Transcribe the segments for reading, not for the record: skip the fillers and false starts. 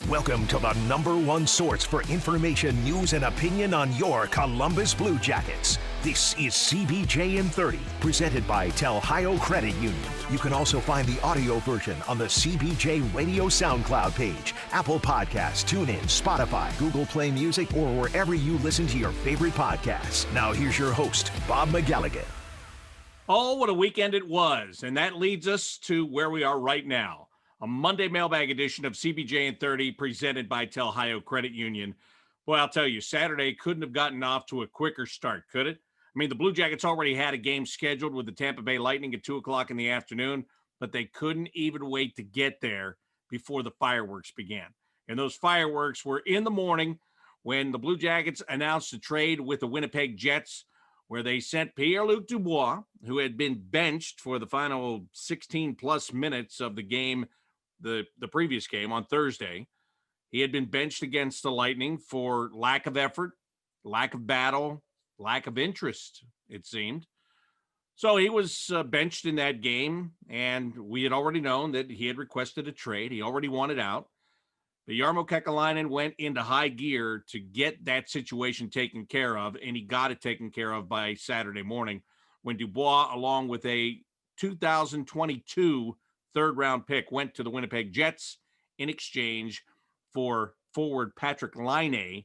Welcome to the #1 source for information, news, and opinion on your Columbus Blue Jackets. This is CBJ in 30, presented by Telhio Credit Union. You can also find the audio version on the CBJ Radio SoundCloud page, Apple Podcasts, TuneIn, Spotify, Google Play Music, or wherever you listen to your favorite podcasts. Now here's your host, Bob McGalligan. Oh, what a weekend it was. And that leads us to where we are right now. A Monday mailbag edition of CBJ in 30 presented by Telhio Credit Union. Boy, I'll tell you, Saturday couldn't have gotten off to a quicker start, could it? I mean, the Blue Jackets already had a game scheduled with the Tampa Bay Lightning at 2 o'clock in the afternoon, but they couldn't even wait to get there before the fireworks began. And those fireworks were in the morning when the Blue Jackets announced a trade with the Winnipeg Jets, where they sent Pierre-Luc Dubois, who had been benched for the final 16-plus minutes of the game, the previous game on Thursday. He had been benched against the Lightning for lack of effort, lack of battle, lack of interest, it seemed. So he was benched in that game, and we had already known that he had requested a trade. He already wanted out. But Jarmo Kekalainen went into high gear to get that situation taken care of, and he got it taken care of by Saturday morning when Dubois, along with a 2022 third-round pick, went to the Winnipeg Jets in exchange for forward Patrik Laine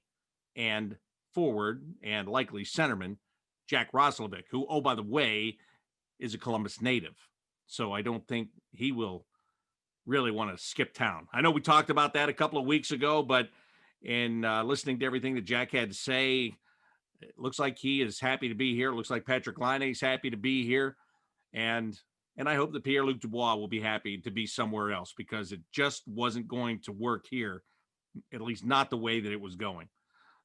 and forward and likely centerman Jack Roslovic, who, oh, by the way, is a Columbus native. So I don't think he will really want to skip town. I know we talked about that a couple of weeks ago, but in listening to everything that Jack had to say, it looks like he is happy to be here. It looks like Patrik Laine is happy to be here. And I hope that Pierre-Luc Dubois will be happy to be somewhere else, because it just wasn't going to work here, at least not the way that it was going.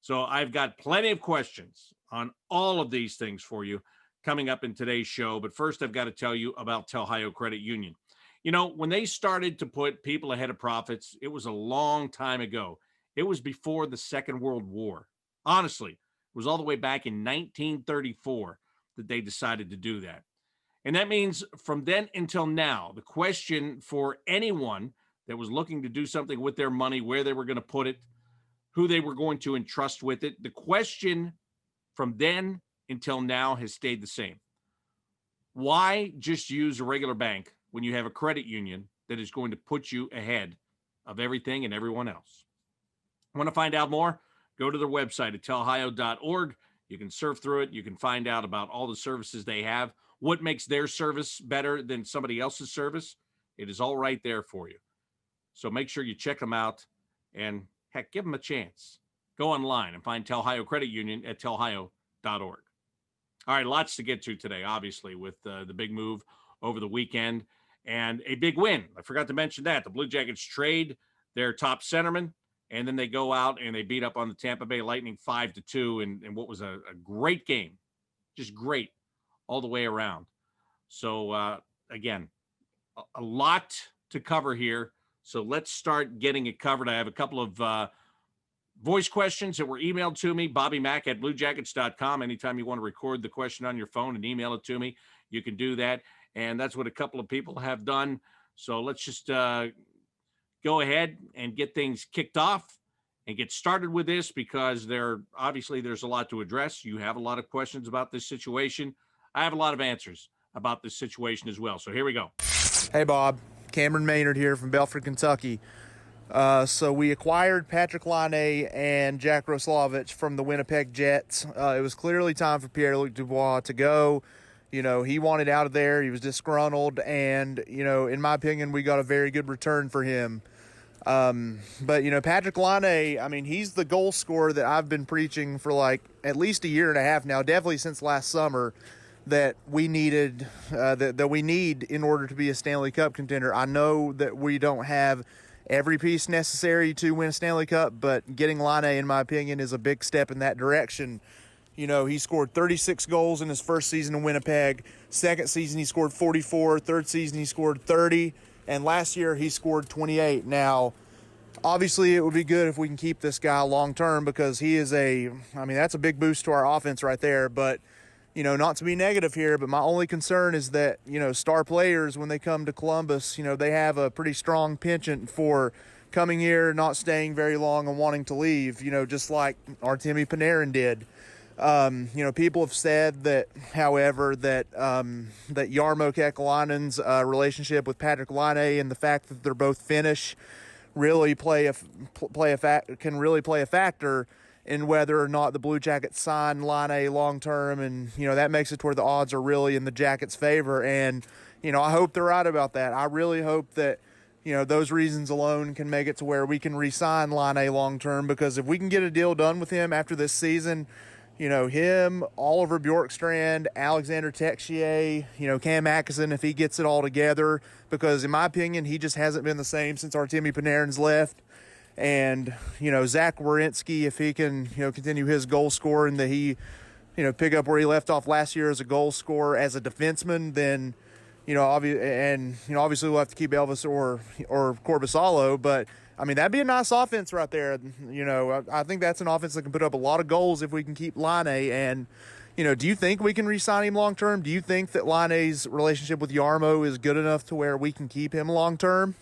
So I've got plenty of questions on all of these things for you coming up in today's show. But first, I've got to tell you about Telhio Credit Union. You know, when they started to put people ahead of profits, it was a long time ago. It was before the Second World War. Honestly, it was all the way back in 1934 that they decided to do that. And that means from then until now, the question for anyone that was looking to do something with their money, where they were going to put it, who they were going to entrust with it, the question from then until now has stayed the same. Why just use a regular bank when you have a credit union that is going to put you ahead of everything and everyone else? Want to find out more? Go to their website at telhio.org. You can surf through it. You can find out about all the services they have. What makes their service better than somebody else's service? It is all right there for you. So make sure you check them out and, heck, give them a chance. Go online and find Telhio Credit Union at telhio.org. All right, lots to get to today, obviously, with the big move over the weekend and a big win. I forgot to mention that. The Blue Jackets trade their top centerman, and then they go out and they beat up on the Tampa Bay Lightning 5-2 in what was a great game. Just great all the way around. So, again, a lot to cover here. So let's start getting it covered. I have a couple of voice questions that were emailed to me, BobbyMac@BlueJackets.com. Anytime you want to record the question on your phone and email it to me, you can do that. And that's what a couple of people have done. So let's just go ahead and get things kicked off and get started with this, because there's a lot to address. You have a lot of questions about this situation. I have a lot of answers about this situation as well. So here we go. Hey, Bob. Cameron Maynard here from Belford, Kentucky. So we acquired Patrik Laine and Jack Roslovic from the Winnipeg Jets. It was clearly time for Pierre-Luc Dubois to go. You know, he wanted out of there. He was disgruntled. And, you know, in my opinion, we got a very good return for him. But, you know, Patrik Laine, I mean, he's the goal scorer that I've been preaching for like at least a year and a half now, definitely since last summer, that we needed, that we need in order to be a Stanley Cup contender. I know that we don't have every piece necessary to win a Stanley Cup, but getting Laine, in my opinion, is a big step in that direction. You know, he scored 36 goals in his first season in Winnipeg. Second season, he scored 44. Third season, he scored 30. And last year, he scored 28. Now, obviously, it would be good if we can keep this guy long-term, because he is that's a big boost to our offense right there. But, you know, not to be negative here, but my only concern is that, you know, star players, when they come to Columbus, you know, they have a pretty strong penchant for coming here, not staying very long, and wanting to leave, just like Artemi Panarin did. People have said that, however, that Jarmo Kekalainen's relationship with Patrik Laine and the fact that they're both Finnish really can really play a factor in whether or not the Blue Jackets sign Laine long term, and that makes it to where the odds are really in the Jackets' favor. And I hope they're right about that. I really hope that those reasons alone can make it to where we can re-sign Laine long term, because if we can get a deal done with him after this season, him, Oliver Bjorkstrand, Alexander Texier, Cam Atkinson, if he gets it all together, because in my opinion, he just hasn't been the same since Artemi Panarin's left. And, Zach Werenski, if he can, continue his goal scoring that he, pick up where he left off last year as a goal scorer as a defenseman, then, obviously we'll have to keep Elvis or Korpisalo, but I mean, that'd be a nice offense right there. I think that's an offense that can put up a lot of goals if we can keep Laine. And, do you think we can re-sign him long term? Do you think that Laine's relationship with Jarmo is good enough to where we can keep him long term?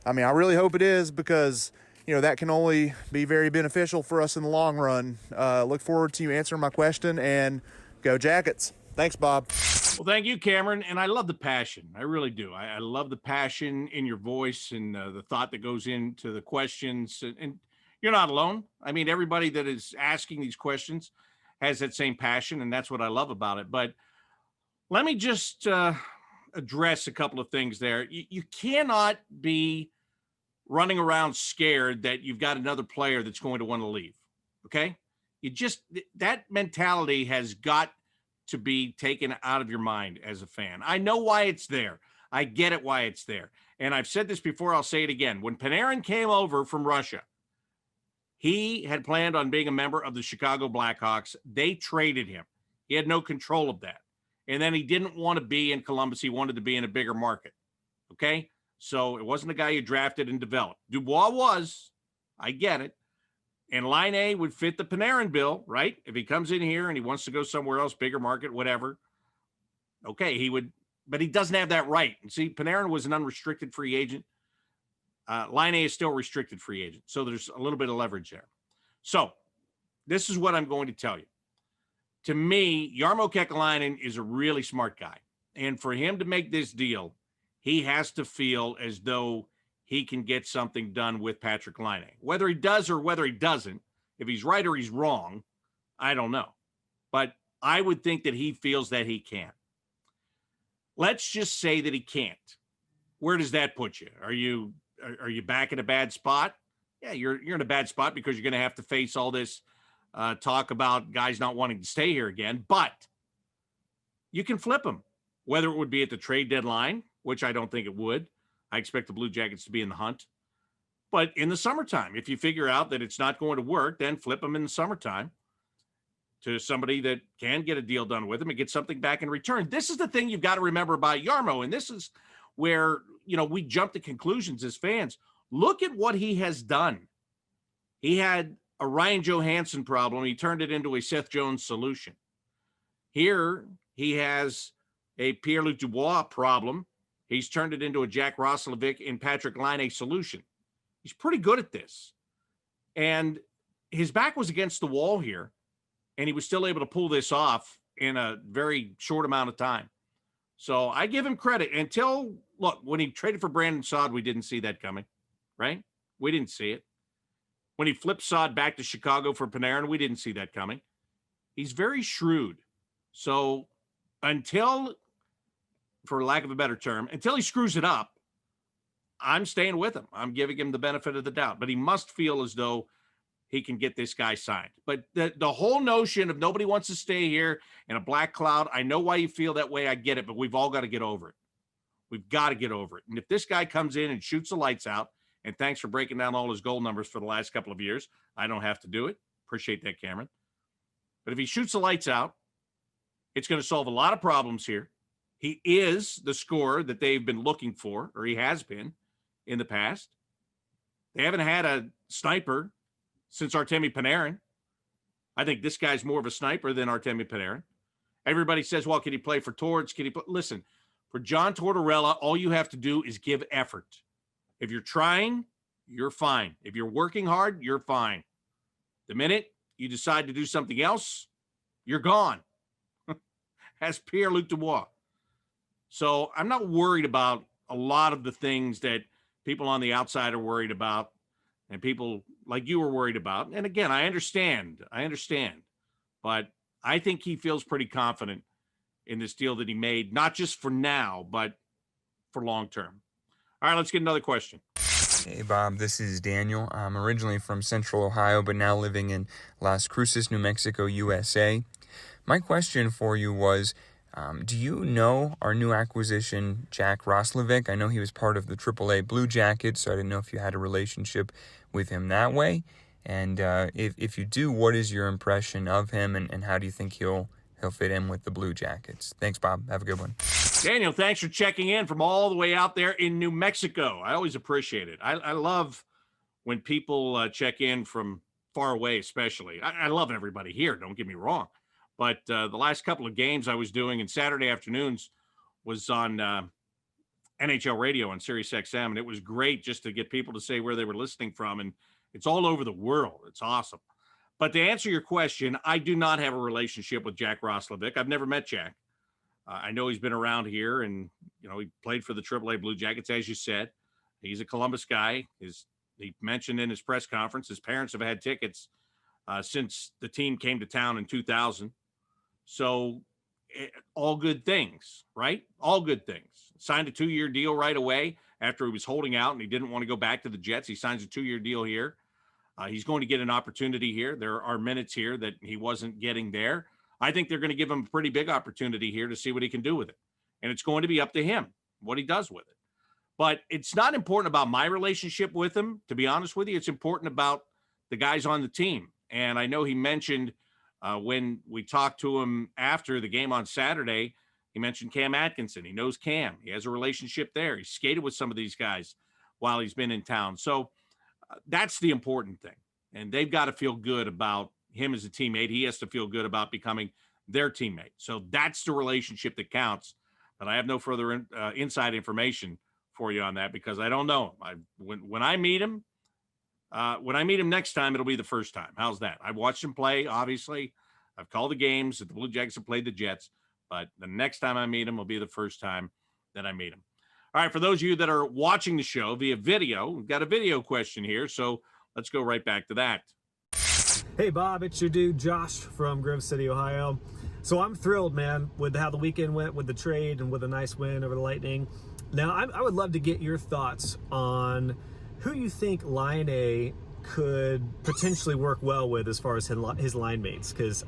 I mean, I really hope it is, because, that can only be very beneficial for us in the long run. Look forward to you answering my question, and go Jackets. Thanks, Bob. Well, thank you, Cameron. And I love the passion. I really do. I love the passion in your voice and the thought that goes into the questions. And you're not alone. I mean, everybody that is asking these questions has that same passion, and that's what I love about it. But let me just address a couple of things there. You cannot be running around scared that you've got another player that's going to want to leave. Okay? That mentality has got to be taken out of your mind as a fan. I know why it's there. I get it why it's there. And I've said this before, I'll say it again. When Panarin came over from Russia, he had planned on being a member of the Chicago Blackhawks. They traded him. He had no control of that. And then he didn't want to be in Columbus. He wanted to be in a bigger market. Okay? So it wasn't a guy you drafted and developed. Dubois was. I get it. And Laine would fit the Panarin bill, right? If he comes in here and he wants to go somewhere else, bigger market, whatever. Okay, he would, but he doesn't have that right. And see, Panarin was an unrestricted free agent. Laine is still a restricted free agent. So there's a little bit of leverage there. So this is what I'm going to tell you. To me, Jarmo Kekalainen is a really smart guy. And for him to make this deal, he has to feel as though he can get something done with Patrik Laine. Whether he does or whether he doesn't, if he's right or he's wrong, I don't know. But I would think that he feels that he can. Let's just say that he can't. Where does that put you? Are you back in a bad spot? Yeah, you're in a bad spot because you're going to have to face all this talk about guys not wanting to stay here again. But you can flip him, whether it would be at the trade deadline, which I don't think it would. I expect the Blue Jackets to be in the hunt. But in the summertime, if you figure out that it's not going to work, then flip them in the summertime to somebody that can get a deal done with him and get something back in return. This is the thing you've got to remember about Jarmo, and this is where, we jump to conclusions as fans. Look at what he has done. He had a Ryan Johansson problem. He turned it into a Seth Jones solution. Here, he has a Pierre-Luc Dubois problem. He's turned it into a Jack Roslovic and Patrik Laine solution. He's pretty good at this. And his back was against the wall here, and he was still able to pull this off in a very short amount of time. So I give him credit look, when he traded for Brandon Saad, we didn't see that coming, right? We didn't see it. When he flipped Saad back to Chicago for Panarin, we didn't see that coming. He's very shrewd. So until, for lack of a better term, until he screws it up, I'm staying with him. I'm giving him the benefit of the doubt. But he must feel as though he can get this guy signed. But the whole notion of nobody wants to stay here in a black cloud, I know why you feel that way. I get it, but we've all got to get over it. We've got to get over it. And if this guy comes in and shoots the lights out, and thanks for breaking down all his goal numbers for the last couple of years, I don't have to do it. Appreciate that, Cameron. But if he shoots the lights out, it's going to solve a lot of problems here. He is the scorer that they've been looking for, or he has been in the past. They haven't had a sniper since Artemi Panarin. I think this guy's more of a sniper than Artemi Panarin. Everybody says, well, can he play for Torts? Can he play? Listen, for John Tortorella, all you have to do is give effort. If you're trying, you're fine. If you're working hard, you're fine. The minute you decide to do something else, you're gone. As Pierre-Luc Dubois. So I'm not worried about a lot of the things that people on the outside are worried about and people like you are worried about. And again, I understand, but I think he feels pretty confident in this deal that he made, not just for now, but for long term. All right, let's get another question. Hey, Bob, this is Daniel. I'm originally from Central Ohio, but now living in Las Cruces, New Mexico, USA. My question for you was, do you know our new acquisition, Jack Levick? I know he was part of the AAA Blue Jackets, so I didn't know if you had a relationship with him that way. And if you do, what is your impression of him, and how do you think he'll fit in with the Blue Jackets? Thanks, Bob. Have a good one. Daniel, thanks for checking in from all the way out there in New Mexico. I always appreciate it. I love when people check in from far away, especially. I love everybody here, don't get me wrong. But the last couple of games I was doing in Saturday afternoons was on NHL radio on Sirius XM, and it was great just to get people to say where they were listening from, and it's all over the world. It's awesome. But to answer your question, I do not have a relationship with Jack Levick. I've never met Jack. I know he's been around here, and he played for the AAA Blue Jackets, as you said. He's a Columbus guy. He mentioned in his press conference his parents have had tickets since the team came to town in 2000. So all good things, right? All good things. Signed a 2-year deal right away after he was holding out and he didn't want to go back to the Jets. He signs a 2-year deal here. He's going to get an opportunity here. There are minutes here that he wasn't getting there. I think they're going to give him a pretty big opportunity here to see what he can do with it. And it's going to be up to him, what he does with it. But it's not important about my relationship with him, to be honest with you. It's important about the guys on the team. And I know he mentioned when we talked to him after the game on Saturday, he mentioned Cam Atkinson. He knows Cam. He has a relationship there. He skated with some of these guys while he's been in town. So that's the important thing. And they've got to feel good about him as a teammate. He has to feel good about becoming their teammate. So that's the relationship that counts. But I have no further inside information for you on that because I don't know him. When I meet him next time, it'll be the first time. How's that? I've watched him play, obviously. I've called the games that the Blue Jackets have played the Jets. But the next time I meet him will be the first time that I meet him. All right, for those of you that are watching the show via video, we've got a video question here. So let's go right back to that. Hey, Bob, it's your dude, Josh from Grove City, Ohio. So I'm thrilled, man, with how the weekend went with the trade and with a nice win over the Lightning. Now, I would love to get your thoughts on who you think Line A could potentially work well with as far as his line mates, because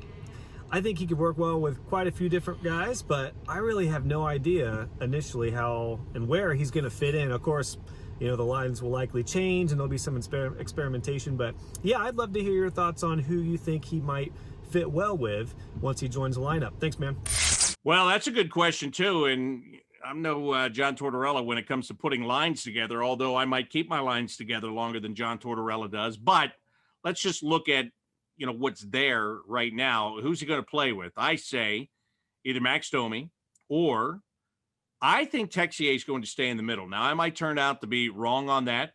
I think he could work well with quite a few different guys, but I really have no idea initially how and where he's going to fit in. Of course, the lines will likely change and there'll be some experimentation, but yeah, I'd love to hear your thoughts on who you think he might fit well with once he joins the lineup. Thanks, man. Well, that's a good question too. And I'm no John Tortorella when it comes to putting lines together, although I might keep my lines together longer than John Tortorella does. But let's just look at, what's there right now. Who's he going to play with? I say either Max Domi or I think Texier is going to stay in the middle. Now, I might turn out to be wrong on that,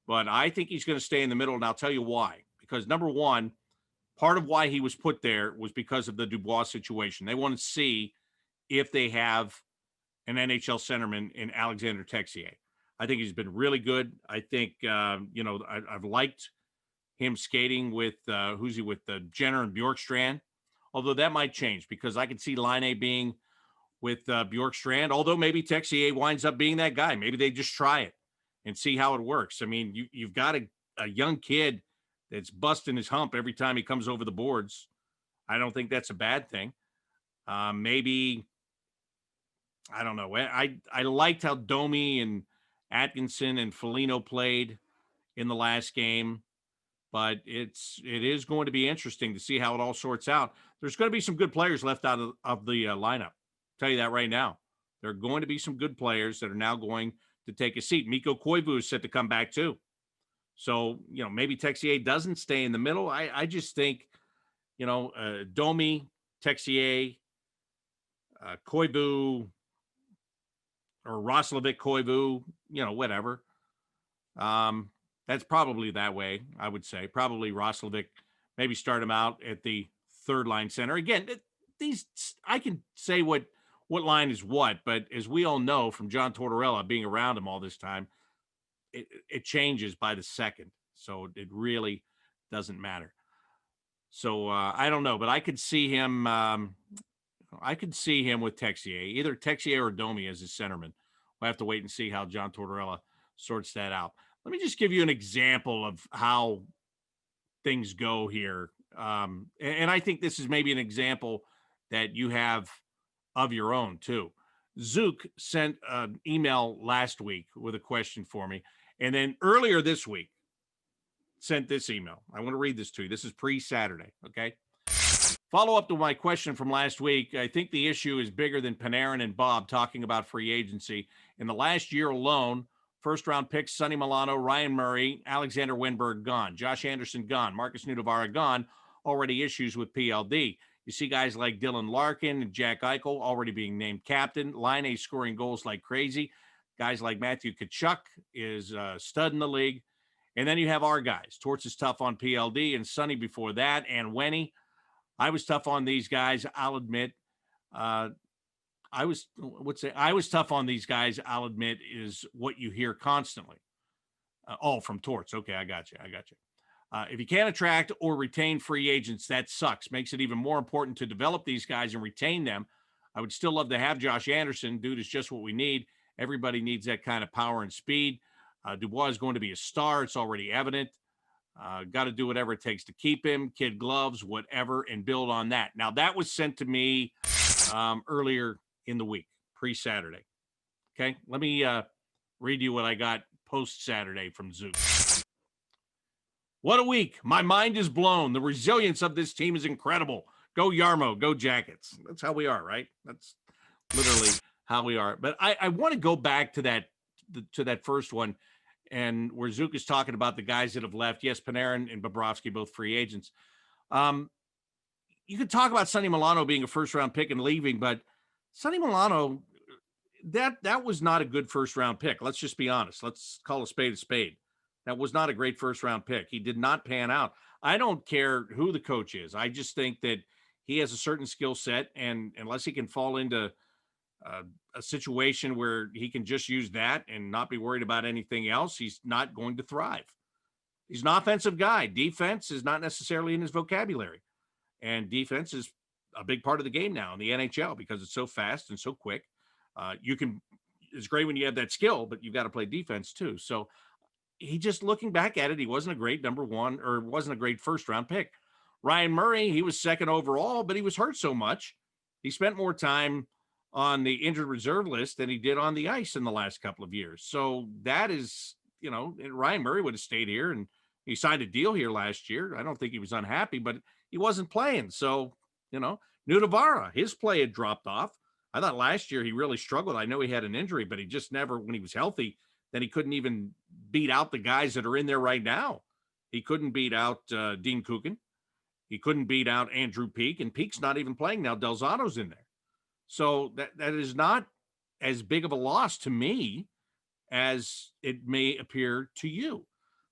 but I think he's going to stay in the middle, and I'll tell you why. Because, number one, part of why he was put there was because of the Dubois situation. They want to see if they have an NHL centerman in Alexander Texier. I think he's been really good. I think, I've liked him skating with, Jenner and Bjorkstrand, although that might change because I could see Line A being with Bjorkstrand, although maybe Texier winds up being that guy. Maybe they just try it and see how it works. I mean, you've got a young kid that's busting his hump every time he comes over the boards. I don't think that's a bad thing. Maybe, I don't know. I liked how Domi and Atkinson and Foligno played in the last game, but it is going to be interesting to see how it all sorts out. There's going to be some good players left out of the lineup. Tell you that right now. There are going to be some good players that are now going to take a seat. Mikko Koivu is set to come back too. So, maybe Texier doesn't stay in the middle. I just think, Domi, Texier, Koivu, or Roslovic, Koivu, whatever. That's probably that way, I would say. Probably Levick, maybe start him out at the third line center. Again, these I can say what line is what, but as we all know from John Tortorella being around him all this time, it changes by the second. So it really doesn't matter. So I don't know, but I could see him. I could see him with Texier, either Texier or Domi as his centerman. We'll have to wait and see how John Tortorella sorts that out. Let me just give you an example of how things go here. And I think this is maybe an example that you have of your own too. Zook sent an email last week with a question for me. And then earlier this week sent this email. I want to read this to you. This is pre-Saturday, okay? Follow up to my question from last week. I think the issue is bigger than Panarin and Bob talking about free agency. In the last year alone, first-round picks, Sonny Milano, Ryan Murray, Alexander Wenberg gone, Josh Anderson gone, Marcus Nudavara gone, already issues with PLD. You see guys like Dylan Larkin and Jack Eichel already being named captain, Line scoring goals like crazy. Guys like Matthew Tkachuk is a stud in the league. And then you have our guys. Torts is tough on PLD and Sonny before that, and Wenny. I was tough on these guys, I'll admit. I was tough on these guys, I'll admit, is what you hear constantly. From Torts. Okay, I got you. If you can't attract or retain free agents, that sucks. Makes it even more important to develop these guys and retain them. I would still love to have Josh Anderson. Dude is just what we need. Everybody needs that kind of power and speed. Dubois is going to be a star. It's already evident. Got to do whatever it takes to keep him, kid gloves, whatever, and build on that. Now, that was sent to me earlier in the week, pre-Saturday. Okay, let me read you what I got post-Saturday from Zeus. What a week. My mind is blown. The resilience of this team is incredible. Go Yarmo, go Jackets. That's how we are, right? That's literally how we are. But I want to go back to that first one, and where Zook is talking about the guys that have left. Yes, Panarin and Bobrovsky, both free agents. You could talk about Sonny Milano being a first-round pick and leaving, but Sonny Milano, that was not a good first-round pick. Let's just be honest. Let's call a spade a spade. That was not a great first-round pick. He did not pan out. I don't care who the coach is. I just think that he has a certain skill set, and unless he can fall into a situation where he can just use that and not be worried about anything else, he's not going to thrive. He's an offensive guy. Defense is not necessarily in his vocabulary. And defense is a big part of the game now in the NHL because it's so fast and so quick. It's great when you have that skill, but you've got to play defense too. So he just, looking back at it, he wasn't a great number one, or wasn't a great first round pick. Ryan Murray, he was second overall, but he was hurt so much. He spent more time on the injured reserve list than he did on the ice in the last couple of years. So that is, Ryan Murray would have stayed here, and he signed a deal here last year. I don't think he was unhappy, but he wasn't playing. So, Nudavara, his play had dropped off. I thought last year he really struggled. I know he had an injury, but he just never, when he was healthy, then he couldn't even beat out the guys that are in there right now. He couldn't beat out Dean Kukin. He couldn't beat out Andrew Peak, and Peak's not even playing now. Delzano's in there. So that is not as big of a loss to me as it may appear to you.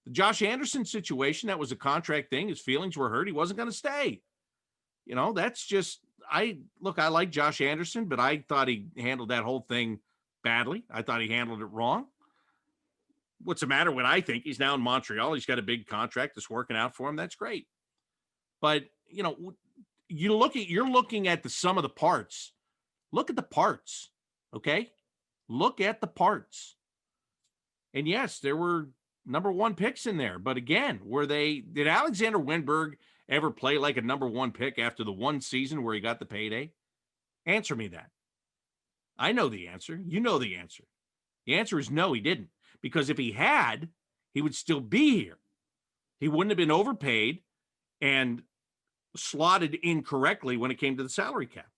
The Josh Anderson situation, that was a contract thing. His feelings were hurt. He wasn't going to stay. That's just, I like Josh Anderson, but I thought he handled that whole thing badly. I thought he handled it wrong. What's the matter with, I think he's now in Montreal. He's got a big contract that's working out for him. That's great. But, you're looking at the sum of the parts. Look at the parts, okay? Look at the parts. And yes, there were number one picks in there. But again, did Alexander Wenberg ever play like a number one pick after the one season where he got the payday? Answer me that. I know the answer. You know the answer. The answer is no, he didn't. Because if he had, he would still be here. He wouldn't have been overpaid and slotted incorrectly when it came to the salary cap.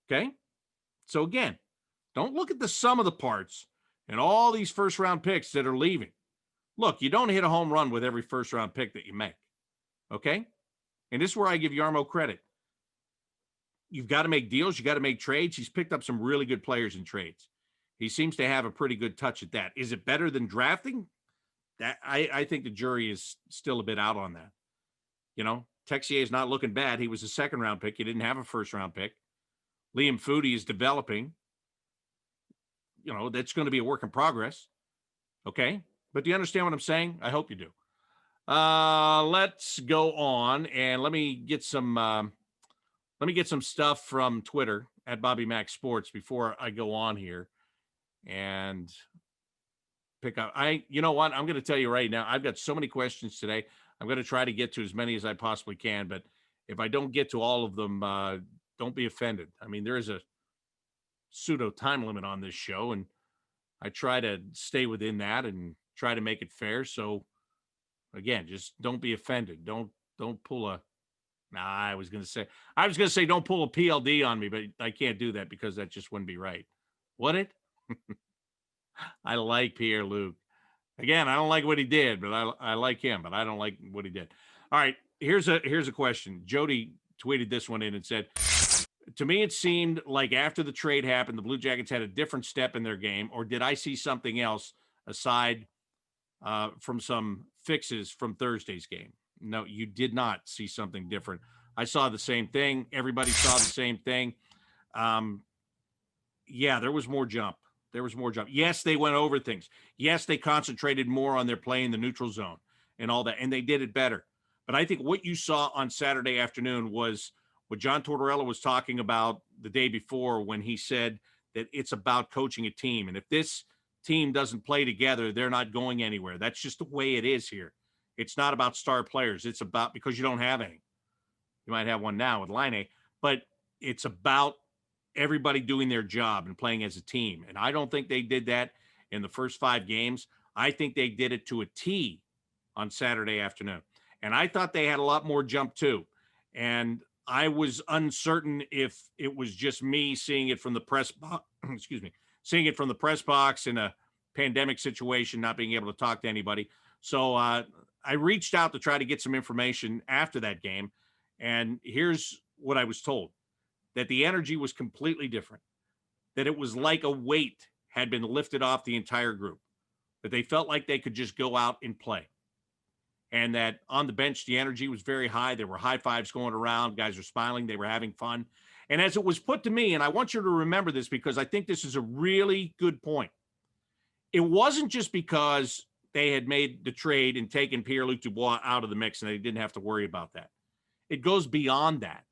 Okay? So again, don't look at the sum of the parts and all these first-round picks that are leaving. Look, you don't hit a home run with every first-round pick that you make. Okay? And this is where I give Yarmo credit. You've got to make deals. You got to make trades. He's picked up some really good players in trades. He seems to have a pretty good touch at that. Is it better than drafting? that I think the jury is still a bit out on that. Texier is not looking bad. He was a second-round pick. He didn't have a first-round pick. Liam Foodie is developing. That's going to be a work in progress. Okay? But do you understand what I'm saying? I hope you do. Let's go on, and let me get some stuff from Twitter at Bobby Mac Sports before I go on here and pick up. You know what? I'm going to tell you right now, I've got so many questions today. I'm going to try to get to as many as I possibly can, but if I don't get to all of them, don't be offended. I mean, there is a pseudo time limit on this show, and I try to stay within that and try to make it fair. So again, just don't be offended. Don't pull a, I was going to say, don't pull a PLD on me, but I can't do that because that just wouldn't be right. Would it? I like Pierre-Luc. Again, I don't like what he did, but I like him, but I don't like what he did. All right, here's a question. Jody tweeted this one in and said, to me, it seemed like after the trade happened, the Blue Jackets had a different step in their game, or did I see something else aside from some fixes from Thursday's game? No, you did not see something different. I saw the same thing. Everybody saw the same thing. Yeah, there was more jump. Yes, they went over things. Yes, they concentrated more on their play in the neutral zone and all that, and they did it better. But I think what you saw on Saturday afternoon was what John Tortorella was talking about the day before when he said that it's about coaching a team. And if this team doesn't play together, they're not going anywhere. That's just the way it is here. It's not about star players. It's about, because you don't have any. You might have one now with Laine, but it's about everybody doing their job and playing as a team. And I don't think they did that in the first 5 games. I think they did it to a T on Saturday afternoon. And I thought they had a lot more jump too. And I was uncertain if it was just me seeing it from the press box, seeing it from the press box in a pandemic situation, not being able to talk to anybody. So I reached out to try to get some information after that game. And here's what I was told: that the energy was completely different, that it was like a weight had been lifted off the entire group, that they felt like they could just go out and play. And that on the bench, the energy was very high. There were high fives going around. Guys were smiling. They were having fun. And as it was put to me, and I want you to remember this because I think this is a really good point, it wasn't just because they had made the trade and taken Pierre-Luc Dubois out of the mix and they didn't have to worry about that. It goes beyond that.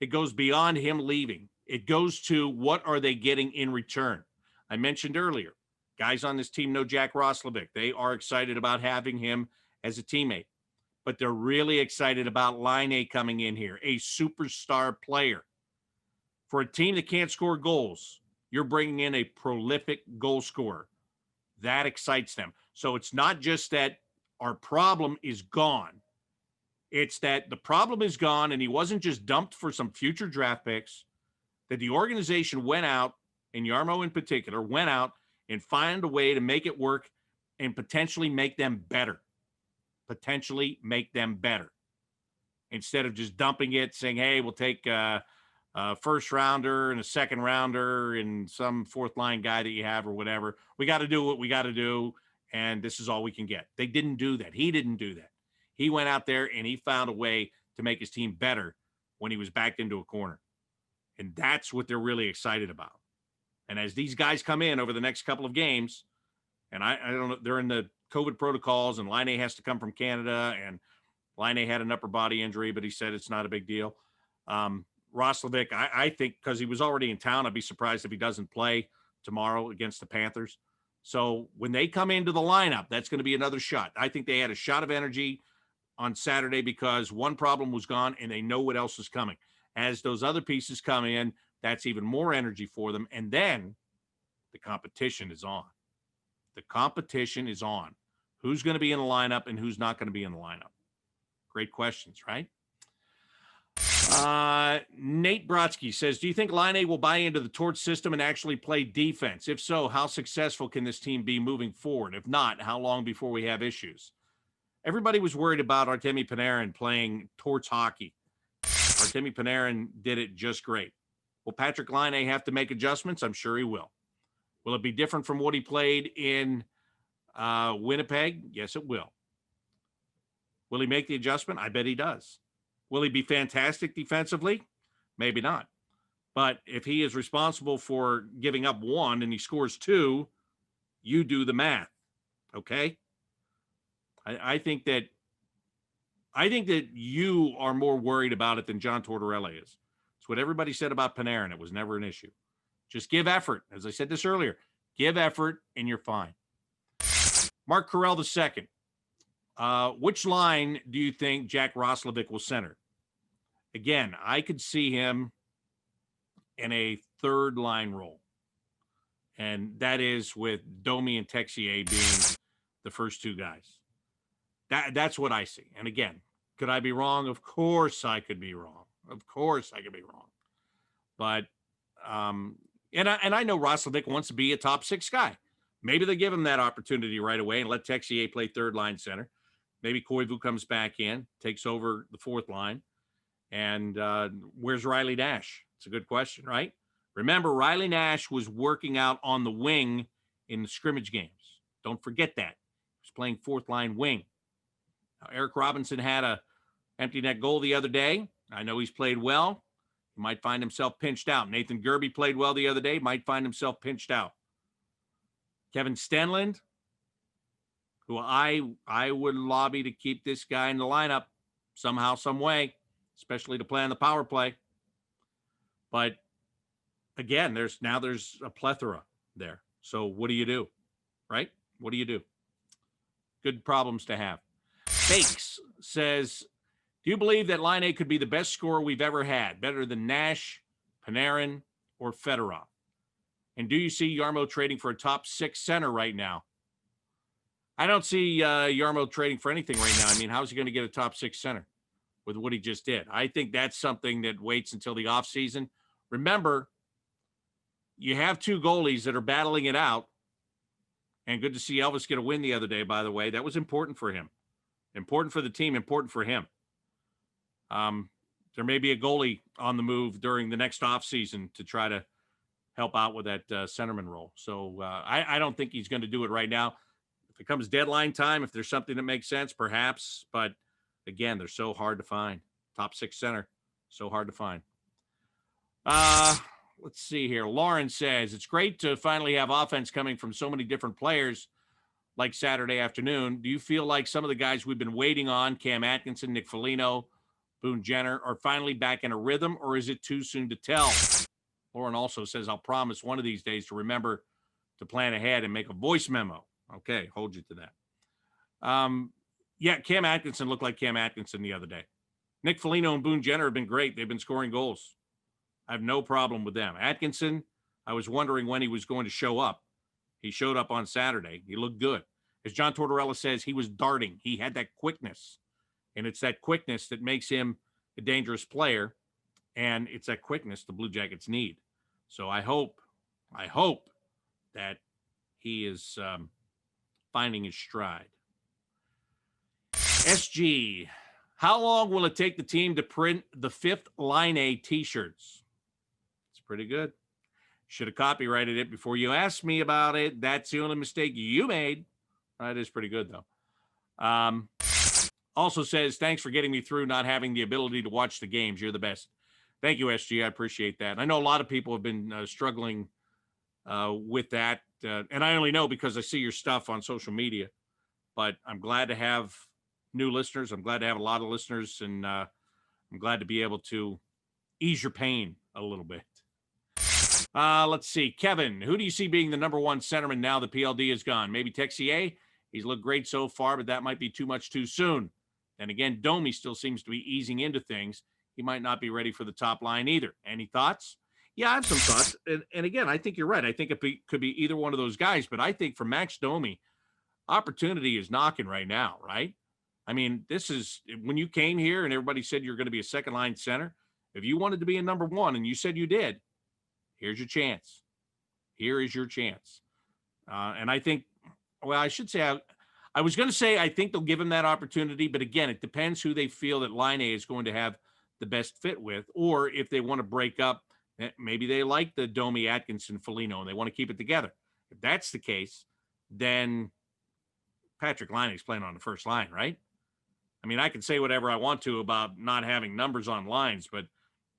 It goes beyond him leaving. It goes to what are they getting in return? I mentioned earlier, guys on this team know Jack Roslovic. They are excited about having him as a teammate, but they're really excited about Laine coming in here, a superstar player. For a team that can't score goals, you're bringing in a prolific goal scorer. That excites them. So it's not just that our problem is gone. It's that the problem is gone and he wasn't just dumped for some future draft picks, that the organization went out, and Jarmo in particular, went out and found a way to make it work and potentially make them better. Instead of just dumping it, saying, hey, we'll take a first rounder and a second rounder and some fourth line guy that you have or whatever. We got to do what we got to do, and this is all we can get. They didn't do that. He didn't do that. He went out there and he found a way to make his team better when he was backed into a corner. And that's what they're really excited about. And as these guys come in over the next couple of games, and I don't know, they're in the COVID protocols, and Laine has to come from Canada, and Laine had an upper body injury, but he said it's not a big deal. Roslovic, I think, because he was already in town, I'd be surprised if he doesn't play tomorrow against the Panthers. So when they come into the lineup, that's going to be another shot. I think they had a shot of energy on Saturday because one problem was gone and they know what else is coming. As those other pieces come in, that's even more energy for them. And then the competition is on. Who's going to be in the lineup and who's not going to be in the lineup? Great questions, right? Nate Brodsky says, do you think Laine will buy into the Torch system and actually play defense? If so, how successful can this team be moving forward? If not, how long before we have issues? Everybody was worried about Artemi Panarin playing Torch hockey. Artemi Panarin did it just great. Will Patrick Laine have to make adjustments? I'm sure he will. Will it be different from what he played in Winnipeg, yes, it will. Will he make the adjustment? I bet he does. Will he be fantastic defensively? Maybe not. But if he is responsible for giving up 1 and he scores 2, you do the math. Okay? I think that you are more worried about it than John Tortorella is. It's what everybody said about Panarin. It was never an issue. Just give effort. As I said this earlier, give effort and you're fine. Mark Carell II. Which line do you think Jack Roslovic will center? Again, I could see him in a third line role. And that is with Domi and Texier being the first 2 guys. That's what I see. And again, could I be wrong? Of course I could be wrong. Of course I could be wrong. But and I know Roslovic wants to be a top 6 guy. Maybe they give him that opportunity right away and let Texier play third line center. Maybe Koivu comes back in, takes over the fourth line. And where's Riley Nash? It's a good question, right? Remember, Riley Nash was working out on the wing in the scrimmage games. Don't forget that. He was playing fourth line wing. Now, Eric Robinson had a empty net goal the other day. I know he's played well. He might find himself pinched out. Nathan Gerby played well the other day. Might find himself pinched out. Kevin Stenlund, who I would lobby to keep this guy in the lineup somehow, some way, especially to play on the power play. But again, there's a plethora there. So what do you do? Right? What do you do? Good problems to have. Bakes says, do you believe that Line A could be the best scorer we've ever had, better than Nash, Panarin, or Fedorov? And do you see Yarmo trading for a top 6 center right now? I don't see Yarmo trading for anything right now. I mean, how's he going to get a top 6 center with what he just did? I think that's something that waits until the offseason. Remember, you have 2 goalies that are battling it out. And good to see Elvis get a win the other day, by the way. That was important for him. Important for the team, important for him. There may be a goalie on the move during the next offseason to try to help out with that centerman role. So I don't think he's going to do it right now. If it comes deadline time, if there's something that makes sense, perhaps. But, again, they're so hard to find. Top 6 center, so hard to find. Let's see here. Lauren says, it's great to finally have offense coming from so many different players like Saturday afternoon. Do you feel like some of the guys we've been waiting on, Cam Atkinson, Nick Foligno, Boone Jenner, are finally back in a rhythm, or is it too soon to tell? Lauren also says, I'll promise one of these days to remember to plan ahead and make a voice memo. Okay, hold you to that. Yeah, Cam Atkinson looked like Cam Atkinson the other day. Nick Foligno and Boone Jenner have been great. They've been scoring goals. I have no problem with them. Atkinson, I was wondering when he was going to show up. He showed up on Saturday. He looked good. As John Tortorella says, he was darting. He had that quickness. And it's that quickness that makes him a dangerous player. And it's that quickness the Blue Jackets need. So I hope that he is finding his stride. SG, how long will it take the team to print the 5th Line A t-shirts? It's pretty good. Should have copyrighted it before you asked me about it. That's the only mistake you made. That is pretty good, though. Also says, thanks for getting me through not having the ability to watch the games. You're the best. Thank you, SG. I appreciate that. I know a lot of people have been struggling with that. And I only know because I see your stuff on social media. But I'm glad to have new listeners. I'm glad to have a lot of listeners. And I'm glad to be able to ease your pain a little bit. Let's see. Kevin, who do you see being the number 1 centerman now the PLD is gone? Maybe Texier? He's looked great so far, but that might be too much too soon. And again, Domi still seems to be easing into things. He might not be ready for the top line either. Any thoughts? Yeah, I have some thoughts. And again, I think you're right. I think it could be either one of those guys. But I think for Max Domi, opportunity is knocking right now, right? I mean, this is when you came here and everybody said you're going to be a second line center. If you wanted to be a number 1 and you said you did, here's your chance. Here is your chance. And I think, well, I should say, I was going to say I think they'll give him that opportunity. But again, it depends who they feel that Line A is going to have the best fit with, or if they want to break up, maybe they like the Domi, Atkinson, Foligno, and they want to keep it together. If that's the case, then Patrick Liney's playing on the first line, right? I mean, I can say whatever I want to about not having numbers on lines, but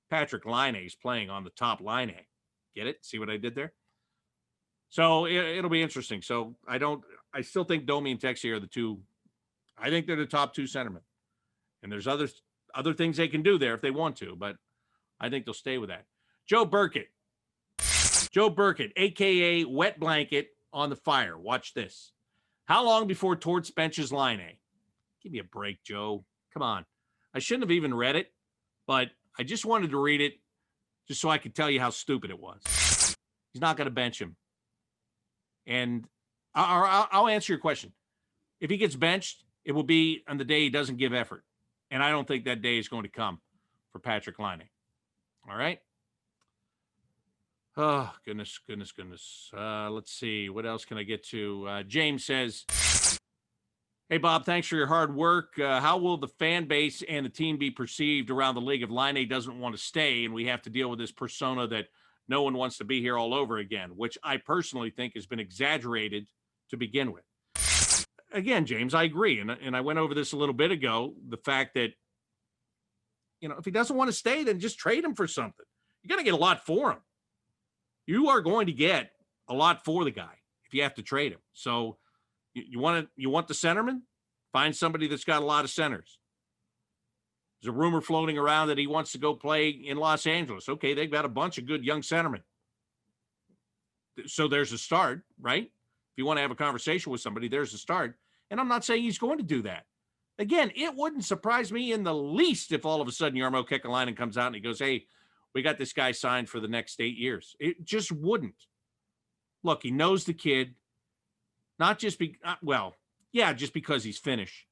Patrick Liney's playing on the top line A. Get it? See what I did there? So it'll be interesting. So I still think Domi and Texier are the two. I think they're the top two centermen. And there's other things they can do there if they want to, but I think they'll stay with that. Joe Burkett, a.k.a. Wet Blanket on the Fire. Watch this. How long before Torts benches Line A? Give me a break, Joe. Come on. I shouldn't have even read it, but I just wanted to read it just so I could tell you how stupid it was. He's not going to bench him. And I'll answer your question. If he gets benched, it will be on the day he doesn't give effort. And I don't think that day is going to come for Patrick Laine. All right? Oh, goodness. Let's see. What else can I get to? James says, hey, Bob, thanks for your hard work. How will the fan base and the team be perceived around the league if Laine doesn't want to stay and we have to deal with this persona that no one wants to be here all over again, which I personally think has been exaggerated to begin with? Again, James, I agree. And I went over this a little bit ago, the fact that, if he doesn't want to stay, then just trade him for something. You're going to get a lot for him. You are going to get a lot for the guy if you have to trade him. So you want the centerman? Find somebody that's got a lot of centers. There's a rumor floating around that he wants to go play in Los Angeles. Okay, they've got a bunch of good young centermen. So there's a start, right? If you want to have a conversation with somebody, there's a start. And I'm not saying he's going to do that. Again, it wouldn't surprise me in the least if all of a sudden Jarmo Kekalainen comes out and he goes, hey, we got this guy signed for the next 8 years. It just wouldn't. Look, he knows the kid, not just just because he's Finnish,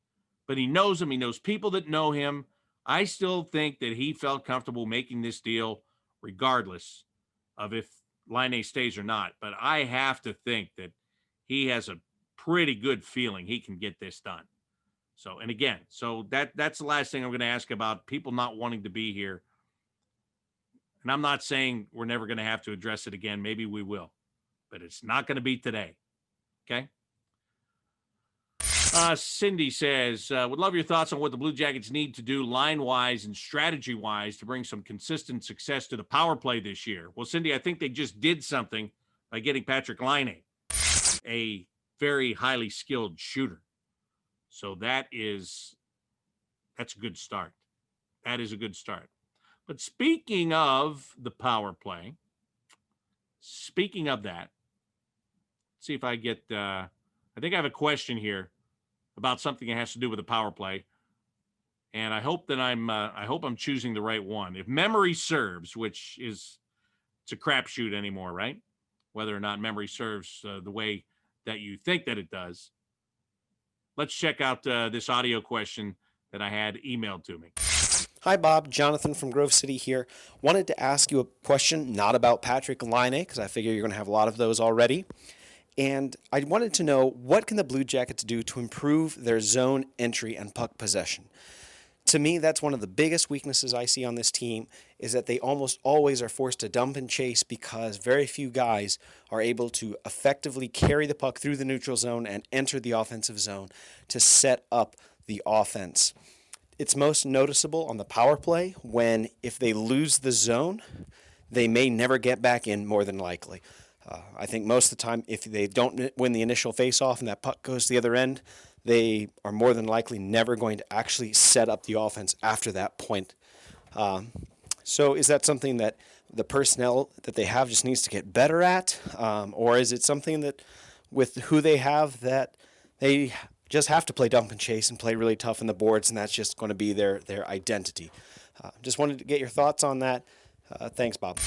but he knows him. He knows people that know him. I still think that he felt comfortable making this deal regardless of if Laine stays or not. But I have to think that he has a pretty good feeling he can get this done. So, and again, that's the last thing I'm going to ask about people not wanting to be here. And I'm not saying we're never going to have to address it again. Maybe we will, but it's not going to be today. Okay. Cindy says, would love your thoughts on what the Blue Jackets need to do line-wise and strategy-wise to bring some consistent success to the power play this year. Well, Cindy, I think they just did something by getting Patrick Laine, a very highly skilled shooter. So that's a good start. That is a good start. But speaking of the power play, speaking of that, let's see if I get, I think I have a question here about something that has to do with the power play. And I hope that I'm choosing the right one. If memory serves, which is, it's a crapshoot anymore, right? Whether or not memory serves the way that you think that it does. Let's check out this audio question that I had emailed to me. Hi, Bob. Jonathan from Grove City here. Wanted to ask you a question, not about Patrick Laine, because I figure you're going to have a lot of those already. And I wanted to know, what can the Blue Jackets do to improve their zone entry and puck possession? To me, that's one of the biggest weaknesses I see on this team, is that they almost always are forced to dump and chase because very few guys are able to effectively carry the puck through the neutral zone and enter the offensive zone to set up the offense. It's most noticeable on the power play when, if they lose the zone, they may never get back in, more than likely. I think most of the time, if they don't win the initial faceoff and that puck goes to the other end, they are more than likely never going to actually set up the offense after that point. So is that something that the personnel that they have just needs to get better at? Or is it something that with who they have that they just have to play dump and chase and play really tough in the boards, and that's just going to be their identity? Just wanted to get your thoughts on that. Thanks, Bob.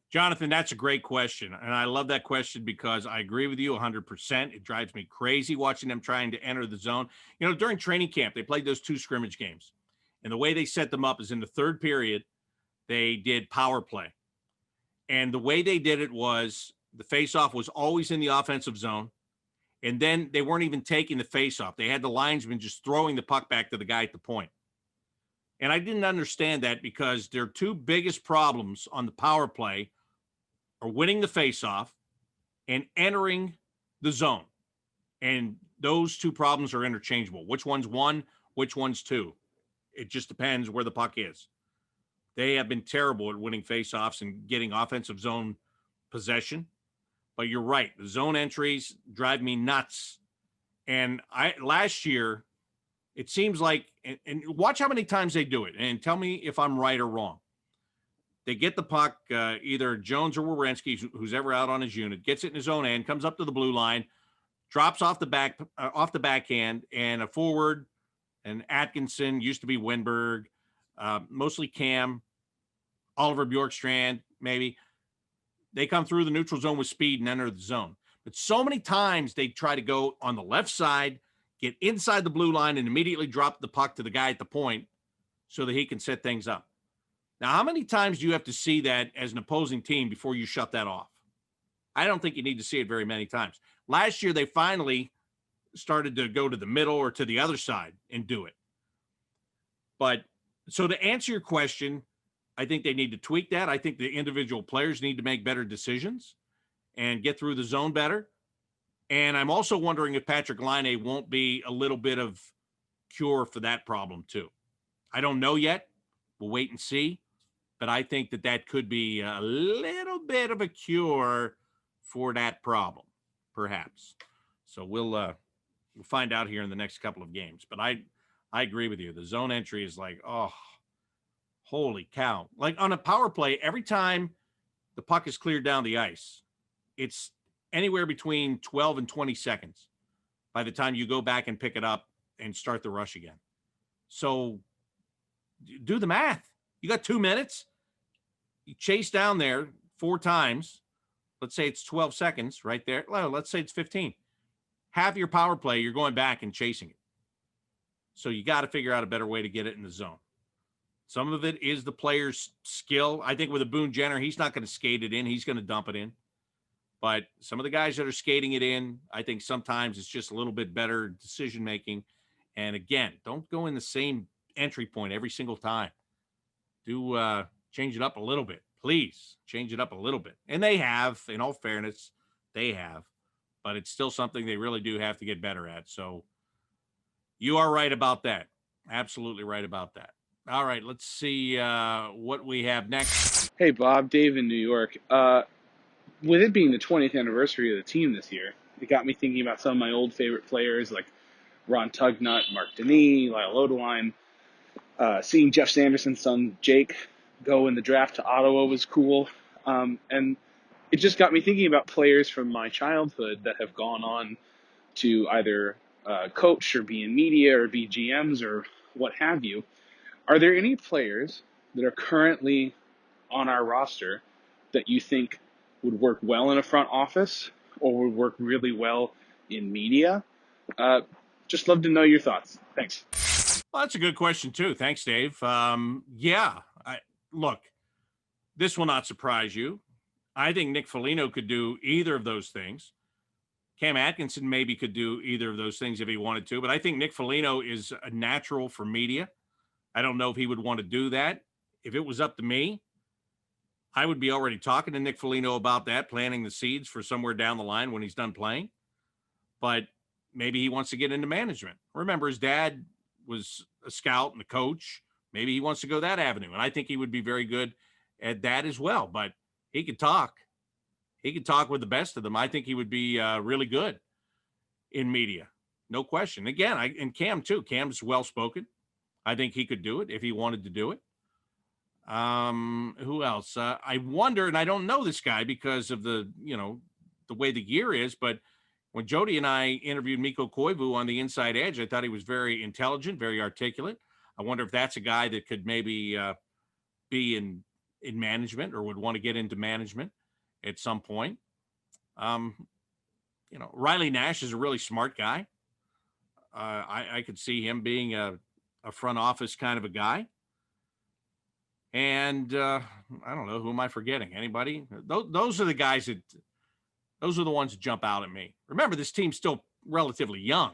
Jonathan, that's a great question. And I love that question because I agree with you 100%. It drives me crazy watching them trying to enter the zone. During training camp, they played those 2 scrimmage games. And the way they set them up is in the third period, they did power play. And the way they did it was the faceoff was always in the offensive zone. And then they weren't even taking the faceoff. They had the linesman just throwing the puck back to the guy at the point. And I didn't understand that because their 2 biggest problems on the power play are winning the faceoff and entering the zone. And those two problems are interchangeable. Which one's one, which one's two? It just depends where the puck is. They have been terrible at winning faceoffs and getting offensive zone possession. But you're right. The zone entries drive me nuts. And last year, it seems like, and watch how many times they do it and tell me if I'm right or wrong. They get the puck, either Jones or Werenski, who's ever out on his unit, gets it in his own end, comes up to the blue line, drops off the backhand, and a forward, and Atkinson, used to be Winberg, mostly Cam, Oliver Bjorkstrand, maybe. They come through the neutral zone with speed and enter the zone. But so many times they try to go on the left side, get inside the blue line, and immediately drop the puck to the guy at the point so that he can set things up. Now, how many times do you have to see that as an opposing team before you shut that off? I don't think you need to see it very many times. Last year, they finally started to go to the middle or to the other side and do it. But so to answer your question, I think they need to tweak that. I think the individual players need to make better decisions and get through the zone better. And I'm also wondering if Patrik Laine won't be a little bit of cure for that problem too. I don't know yet. We'll wait and see. But I think that could be a little bit of a cure for that problem, perhaps. So we'll find out here in the next couple of games. But I agree with you. The zone entry is like, oh, holy cow. Like on a power play, every time the puck is cleared down the ice, it's anywhere between 12 and 20 seconds by the time you go back and pick it up and start the rush again. So do the math. You got 2 minutes. You chase down there 4 times. Let's say it's 12 seconds right there. Well, let's say it's 15. Half your power play, you're going back and chasing it. So you got to figure out a better way to get it in the zone. Some of it is the player's skill. I think with a Boone Jenner, he's not going to skate it in. He's going to dump it in. But some of the guys that are skating it in, I think sometimes it's just a little bit better decision-making. And again, don't go in the same entry point every single time. Do change it up a little bit. Please change it up a little bit. And they have, in all fairness, they have. But it's still something they really do have to get better at. So you are right about that. Absolutely right about that. All right, let's see what we have next. Hey, Bob, Dave in New York. With it being the 20th anniversary of the team this year, it got me thinking about some of my old favorite players like Ron Tugnut, Mark Denis, Lyle Odeline. Seeing Jeff Sanderson's son, Jake, go in the draft to Ottawa was cool. And it just got me thinking about players from my childhood that have gone on to either coach or be in media or be GMs or what have you. Are there any players that are currently on our roster that you think would work well in a front office or would work really well in media? Just love to know your thoughts. Thanks. Well, that's a good question, too. Thanks, Dave. Look, this will not surprise you. I think Nick Foligno could do either of those things. Cam Atkinson maybe could do either of those things if he wanted to, but I think Nick Foligno is a natural for media. I don't know if he would want to do that. If it was up to me, I would be already talking to Nick Foligno about that, planting the seeds for somewhere down the line when he's done playing. But maybe he wants to get into management. Remember, his dad was a scout and a coach. Maybe he wants to go that avenue. And I think he would be very good at that as well. But he could talk. He could talk with the best of them. I think he would be really good in media. No question. Again, and Cam, too. Cam's well-spoken. I think he could do it if he wanted to do it. Who else? I wonder, and I don't know this guy because of the way the year is, but when Jody and I interviewed Mikko Koivu on the Inside Edge, I thought he was very intelligent, very articulate. I wonder if that's a guy that could maybe be in management or would want to get into management at some point. Riley Nash is a really smart guy. I could see him being a front office kind of a guy. And I don't know, who am I forgetting? Anybody? Those are the guys those are the ones that jump out at me. Remember, this team's still relatively young,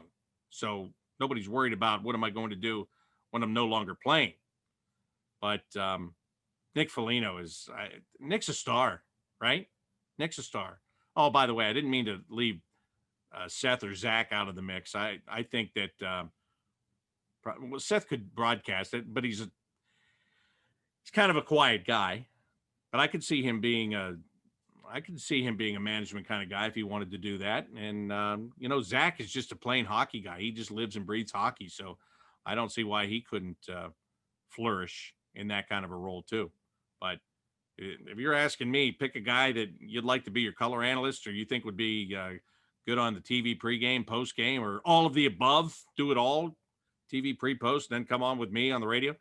so nobody's worried about what am I going to do when I'm no longer playing. But Nick Foligno Nick's a star, right? Nick's a star. Oh, by the way, I didn't mean to leave Seth or Zach out of the mix. I think that Seth could broadcast it, but he's kind of a quiet guy. But I could see him being a management kind of guy if he wanted to do that. And Zach is just a plain hockey guy. He just lives and breathes hockey, so I don't see why he couldn't flourish in that kind of a role too. But if you're asking me, pick a guy that you'd like to be your color analyst or you think would be good on the TV pregame, postgame, or all of the above, do it all, TV pre-post, then come on with me on the radio.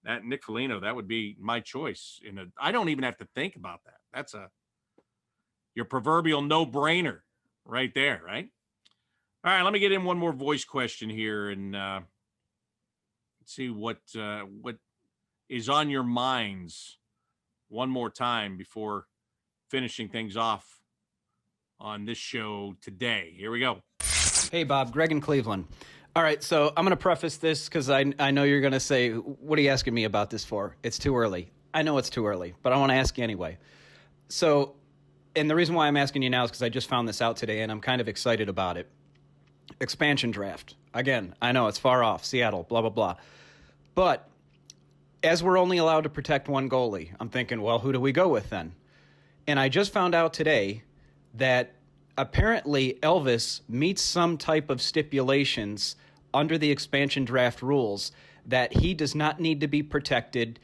That Nick Foligno, that would be my choice. I don't even have to think about that. That's your proverbial no-brainer right there, right? All right, let me get in one more voice question here and see what is on your minds one more time before finishing things off on this show today. Here we go. Hey, Bob, Greg in Cleveland. All right, so I'm going to preface this because I know you're going to say, what are you asking me about this for? It's too early. I know it's too early, but I want to ask you anyway. So, and the reason why I'm asking you now is because I just found this out today, and I'm kind of excited about it. Expansion draft. Again, I know it's far off, Seattle, blah, blah, blah. But as we're only allowed to protect one goalie, I'm thinking, well, who do we go with then? And I just found out today that apparently Elvis meets some type of stipulations under the expansion draft rules that he does not need to be protected,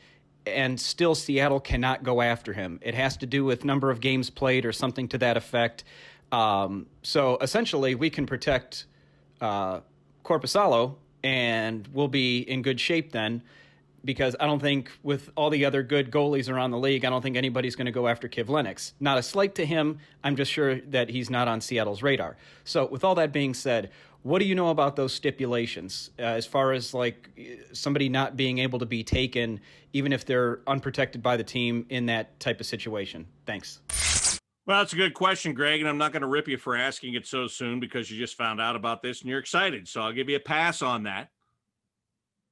and still Seattle cannot go after him. It has to do with number of games played or something to that effect. So essentially we can protect Korpisalo and we'll be in good shape then, because I don't think with all the other good goalies around the league, I don't think anybody's going to go after Kivlenieks. Not a slight to him. I'm just sure that he's not on Seattle's radar. So with all that being said, what do you know about those stipulations as far as like somebody not being able to be taken, even if they're unprotected by the team in that type of situation? Thanks. Well, that's a good question, Greg, and I'm not going to rip you for asking it so soon because you just found out about this and you're excited. So I'll give you a pass on that.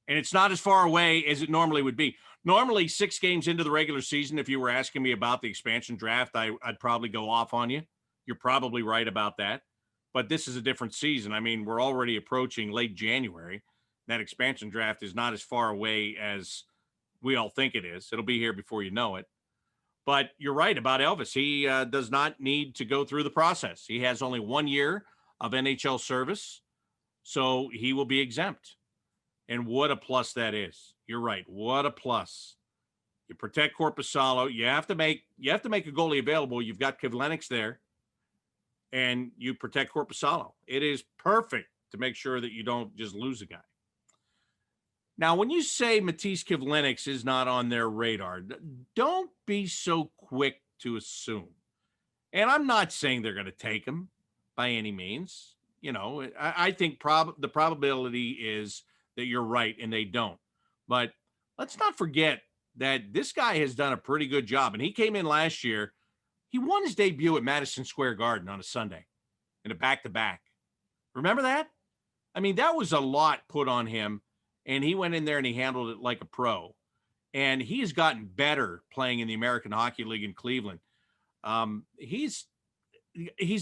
And it's not as far away as it normally would be. Normally, 6 games into the regular season, if you were asking me about the expansion draft, I'd probably go off on you. You're probably right about that. But this is a different season. I mean, we're already approaching late January. That expansion draft is not as far away as we all think it is. It'll be here before you know it. But you're right about Elvis. He does not need to go through the process. He has only 1 year of NHL service, so he will be exempt. And what a plus that is. You're right. What a plus. You protect Korpisalo. You have to make a goalie available. You've got Kivlenieks there, and you protect Korpisalo. It is perfect to make sure that you don't just lose a guy. Now, when you say Matisse Kivlenieks is not on their radar, don't be so quick to assume. And I'm not saying they're going to take him by any means. You know, I think the probability is that you're right and they don't. But let's not forget that this guy has done a pretty good job. And he came in last year. He won his debut at Madison Square Garden on a Sunday in a back-to-back. Remember that? I mean, that was a lot put on him. And he went in there and he handled it like a pro. And he has gotten better playing in the American Hockey League in Cleveland. He's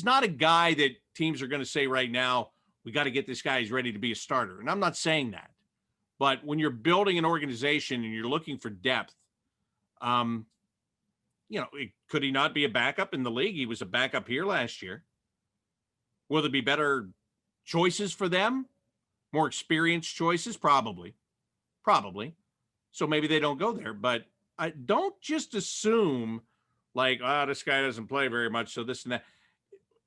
not a guy that teams are going to say right now, we got to get this guy. He's ready to be a starter. And I'm not saying that. But when you're building an organization and you're looking for depth, could he not be a backup in the league? He was a backup here last year. Will there be better choices for them? More experienced choices? Probably. So maybe they don't go there. But I don't just assume like, this guy doesn't play very much, so this and that.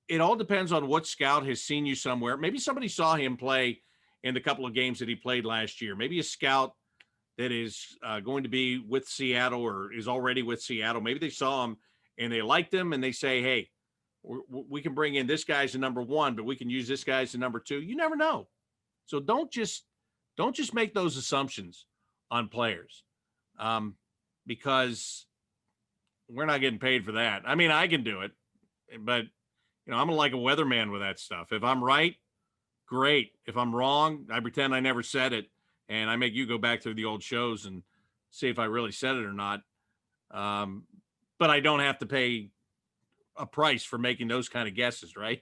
It all depends on what scout has seen you somewhere. Maybe somebody saw him play in the couple of games that he played last year. Maybe a scout that is going to be with Seattle or is already with Seattle. Maybe they saw him and they liked him and they say, hey, we can bring in this guy as a number 1, but we can use this guy as a number 2. You never know. So don't just make those assumptions on players because we're not getting paid for that. I mean, I can do it, but I'm like a weatherman with that stuff. If I'm right, great. If I'm wrong, I pretend I never said it, and I make you go back through the old shows and see if I really said it or not. But I don't have to pay a price for making those kind of guesses, right?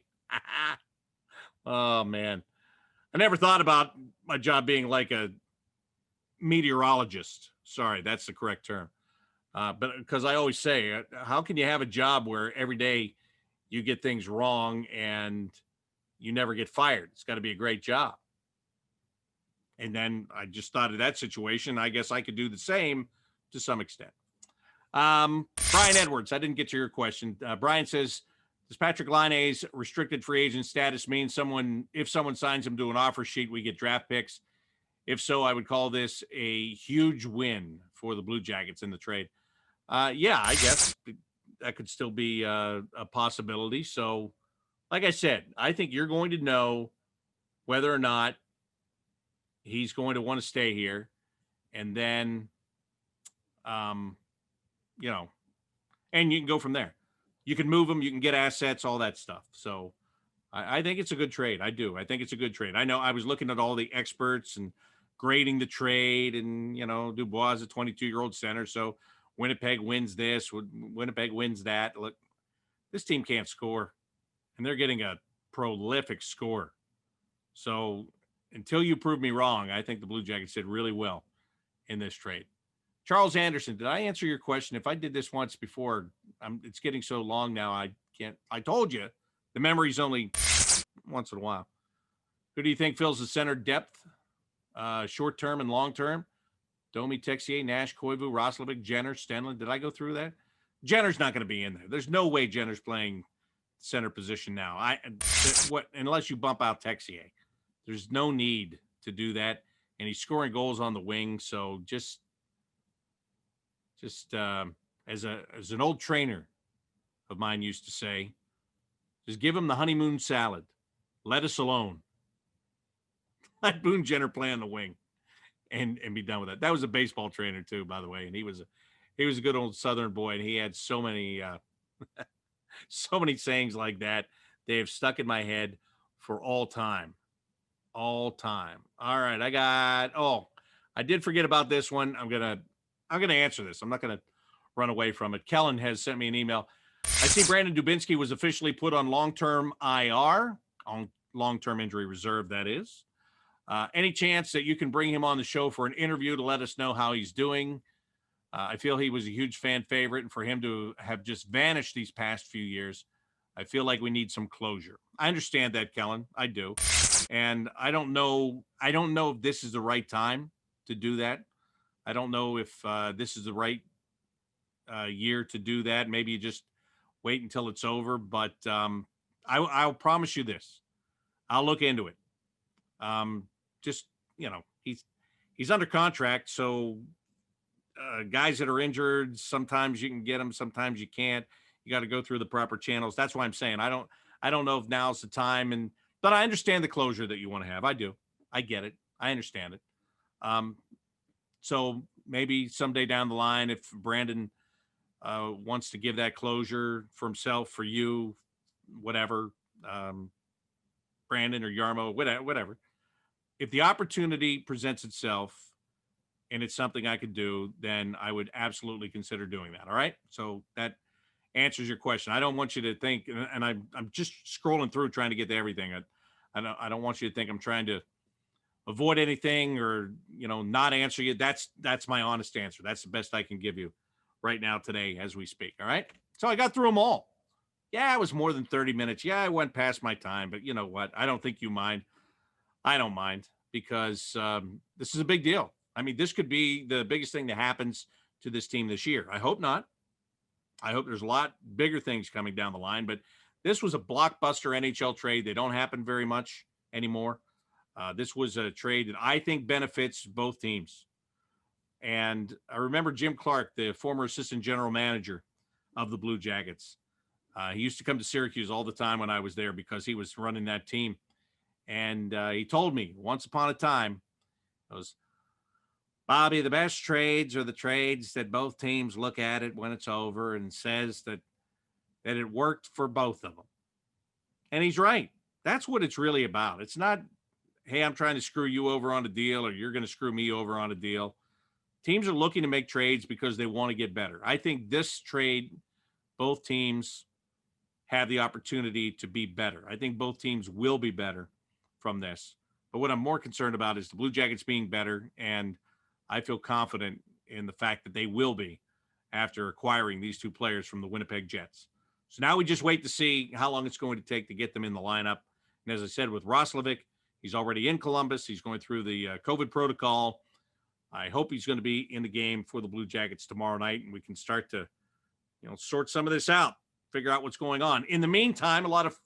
Oh, man. I never thought about my job being like a meteorologist. Sorry, that's the correct term. But because I always say, how can you have a job where every day you get things wrong and you never get fired? It's got to be a great job. And then I just thought of that situation. I guess I could do the same to some extent. Brian Edwards, I didn't get to your question. Brian says, does Patrick Laine's restricted free agent status mean if someone signs him to an offer sheet, we get draft picks? If so, I would call this a huge win for the Blue Jackets in the trade. Yeah, I guess that could still be a possibility. So, like I said, I think you're going to know whether or not he's going to want to stay here. And then, and you can go from there. You can move him, you can get assets, all that stuff. So I think it's a good trade. I do. I think it's a good trade. I know I was looking at all the experts and grading the trade, and, Dubois is a 22-year-old center. So Winnipeg wins this, Winnipeg wins that. Look, this team can't score, and they're getting a prolific scorer. So until you prove me wrong, I think the Blue Jackets did really well in this trade. Charles Anderson, did I answer your question? If I did this once before, it's getting so long now, I can't. I told you, the memory's only once in a while. Who do you think fills the center depth, short term and long term? Domi, Texier, Nash, Koivu, Roslovic, Jenner, Stenlund. Did I go through that? Jenner's not going to be in there. There's no way Jenner's playing center position now. Unless you bump out Texier. There's no need to do that. And he's scoring goals on the wing. So just as an old trainer of mine used to say, just give him the honeymoon salad. Let us alone. Let Boone Jenner play on the wing and be done with it. That was a baseball trainer too, by the way. And he was a good old Southern boy. And he had so many sayings like that. They have stuck in my head for all time. All time. All right. I did forget about this one. I'm going to answer this. I'm not going to run away from it. Kellen has sent me an email. I see Brandon Dubinsky was officially put on long-term IR, on long-term injury reserve, that is. Any chance that you can bring him on the show for an interview to let us know how he's doing? I feel he was a huge fan favorite, and for him to have just vanished these past few years, I feel like we need some closure. I understand that, Kellen. I do. And I don't know if this is the right time to do that. I don't know if this is the right year to do that. Maybe you just wait until it's over. But I'll promise you this. I'll look into it. He's under contract. So guys that are injured, sometimes you can get them, sometimes you can't. You got to go through the proper channels. That's why I'm saying I don't know if now's the time. But I understand the closure that you want to have. I do. I get it. I understand it. So maybe someday down the line, if Brandon wants to give that closure for himself, for you, whatever, Brandon or Yarmo, whatever. If the opportunity presents itself and it's something I could do, then I would absolutely consider doing that. All right. So that answers your question. I don't want you to think, and I'm just scrolling through trying to get to everything. I don't want you to think I'm trying to avoid anything or, not answer you. That's my honest answer. That's the best I can give you right now today as we speak. All right. So I got through them all. Yeah, it was more than 30 minutes. Yeah, I went past my time, but you know what? I don't think you mind. I don't mind because this is a big deal. I mean, this could be the biggest thing that happens to this team this year. I hope not. I hope there's a lot bigger things coming down the line, but this was a blockbuster NHL trade. They don't happen very much anymore. This was a trade that I think benefits both teams. And I remember Jim Clark, the former assistant general manager of the Blue Jackets. He used to come to Syracuse all the time when I was there because he was running that team. And he told me once upon a time, it was, Bobby, the best trades are the trades that both teams look at it when it's over and says that it worked for both of them. And he's right. That's what it's really about. It's not, hey, I'm trying to screw you over on a deal or you're going to screw me over on a deal. Teams are looking to make trades because they want to get better. I think this trade, both teams have the opportunity to be better. I think both teams will be better from this. But what I'm more concerned about is the Blue Jackets being better, and I feel confident in the fact that they will be after acquiring these two players from the Winnipeg Jets. So now we just wait to see how long it's going to take to get them in the lineup. And as I said, with Levick, he's already in Columbus. He's going through the COVID protocol. I hope he's going to be in the game for the Blue Jackets tomorrow night, and we can start to, sort some of this out, figure out what's going on. In the meantime, a lot of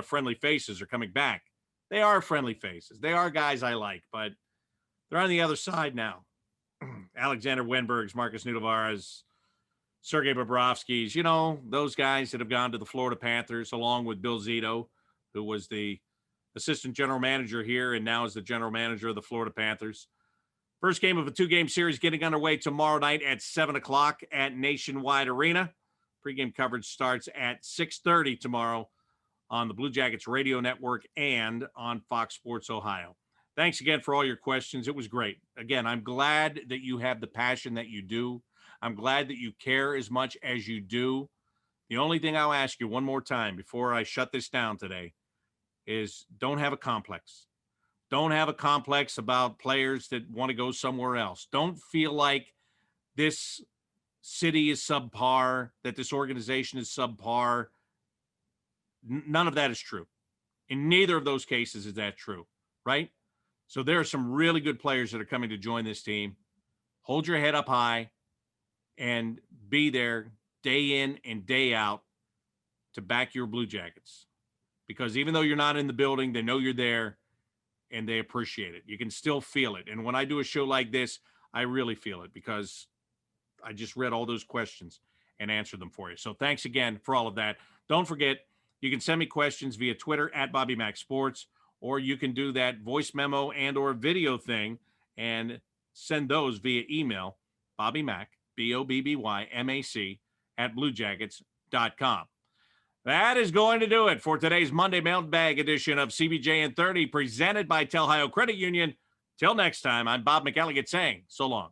friendly faces are coming back. They are friendly faces. They are guys I like, but they're on the other side now. Alexander Wenberg's, Marcus Nudavaras, Sergei Bobrovsky's, those guys that have gone to the Florida Panthers, along with Bill Zito, who was the assistant general manager here and now is the general manager of the Florida Panthers. First game of a 2-game series getting underway tomorrow night at 7 o'clock at Nationwide Arena. Pre-game coverage starts at 6:30 tomorrow on the Blue Jackets radio network and on Fox Sports Ohio. Thanks again for all your questions. It was great. Again, I'm glad that you have the passion that you do. I'm glad that you care as much as you do. The only thing I'll ask you one more time before I shut this down today is don't have a complex. Don't have a complex about players that want to go somewhere else. Don't feel like this city is subpar, that this organization is subpar. None of that is true. In neither of those cases is that true, right? So there are some really good players that are coming to join this team. Hold your head up high and be there day in and day out to back your Blue Jackets. Because even though you're not in the building, they know you're there and they appreciate it. You can still feel it. And when I do a show like this, I really feel it because I just read all those questions and answered them for you. So thanks again for all of that. Don't forget, you can send me questions via Twitter at Bobby Mac Sports, or you can do that voice memo and or video thing and send those via email, Bobby Mac, BOBBYMAC, at BlueJackets.com. That is going to do it for today's Monday Mailbag edition of CBJ and 30, presented by Telhio Credit Union. Till next time, I'm Bob McElligott saying so long.